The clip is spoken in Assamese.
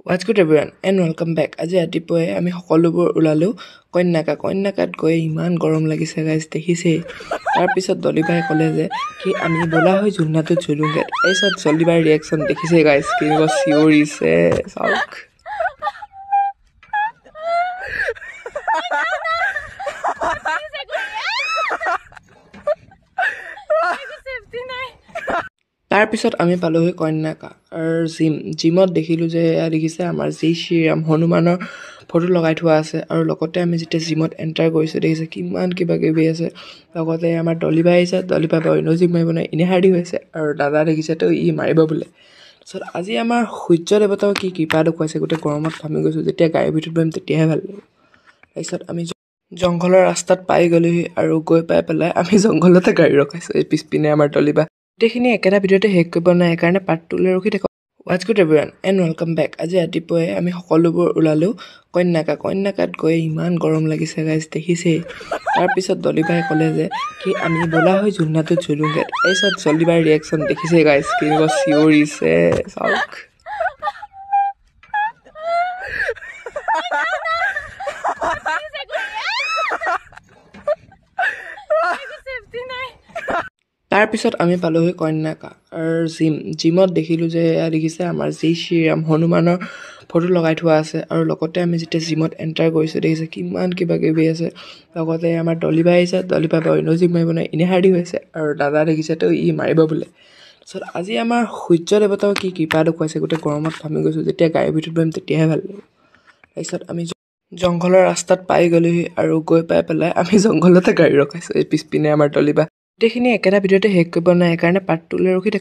What's good everyone and welcome back. আজি ৰাতিপুৱাই আমি সকলোবোৰ ওলালো কন্যাকাত গৈ ইমান গৰম লাগিছে গাইজ দেখিছে। তাৰ পিছত দলিবাই ক'লে যে কি আমি বলা হৈ জুলনাটোত জুলুংগে। এইছত দলিবাই ৰিয়েকশ্যন দেখিছে গাইজ কেনেকুৱা চিঞৰিছে চাওক। তাৰ পিছত আমি পালোহি কন্যাকা আৰু জিমত দেখিলোঁ যে দেখিছে আমাৰ জೈ শ্ৰীৰাম হনুমানৰ ফটো লগাই থোৱা আছে আৰু লগতে আমি যেতিয়া জিমত এণ্টাৰ কৰিছোঁ দেখিছে কিমান কিবা কিবি আছে। লগতে আমাৰ দলিবাই আহিছে, দলিবাই বাৰু এনেও জিম মাৰিব নাই এনে হাৰ্ডি হৈছে আৰু দাদা দেখিছে তো ই মাৰিব বোলে। তাৰপিছত আজি আমাৰ সূৰ্য দেৱতাও কি কৃপা দেখুৱাইছে, গোটেই গৰমত ঘামি গৈছোঁ, যেতিয়া গাড়ীৰ ভিতৰত বহিম তেতিয়াহে ভাল লাগিব। তাৰপিছত আমি জংঘলৰ ৰাস্তাত পাই গ'লোহি আৰু গৈ পাই পেলাই আমি জংঘলতে গাড়ী ৰখাইছোঁ। এই পিছপিনে আমাৰ দলিবা গোটেইখিনি একেটা ভিডিঅ'তে শেষ কৰিব নাই, সেইকাৰণে পাৰ্ট 2 লৈ ৰখি থাকক। What's good everyone and welcome back. আজি ৰাতিপুৱাই আমি সকলোবোৰ ওলালো কন্যাকাত গৈ ইমান গৰম লাগিছে গাইজ দেখিছে। তাৰ পিছত দলিবাই ক'লে যে কি আমি বলা হৈ জুলনাটোত জুলুংগে। এইছত দলিবাই ৰিয়েকশ্যন দেখিছে গাইজ কেনেকুৱা চিঞৰিছে চাওক। তাৰ পিছত আমি পালোহি কন্যাকা আৰু জিমত দেখিলোঁ যে দেখিছে আমাৰ জೈ শ্ৰীৰাম হনুমানৰ ফটো লগাই থোৱা আছে আৰু লগতে আমি যেতিয়া জিমত এণ্টাৰ কৰিছোঁ দেখিছে কিমান কিবা কিবি আছে। লগতে আমাৰ দলিবাই আহিছে, দলিবাই বাৰু এনেও জিম মাৰিব নাই এনে হাৰ্ডি হৈছে আৰু দাদা দেখিছে তো ই মাৰিব বোলে। তাৰপিছত আজি আমাৰ সূৰ্য দেৱতাও কি কৃপা দেখুৱাইছে, গোটেই গৰমত ঘামি গৈছোঁ, যেতিয়া গাড়ীৰ ভিতৰত বহিম তেতিয়াহে ভাল লাগিব। তাৰপিছত আমি জংঘলৰ ৰাস্তাত পাই গ'লোহি আৰু গৈ পাই পেলাই আমি জংঘলতে গাড়ী ৰখাইছোঁ। এই পিছপিনে আমাৰ দলিবা গোটেইখিনি একেটা ভিডিঅ'তে শেষ কৰিব নাই, সেইকাৰণে পাৰ্ট 2 লৈ ৰখি থাকক।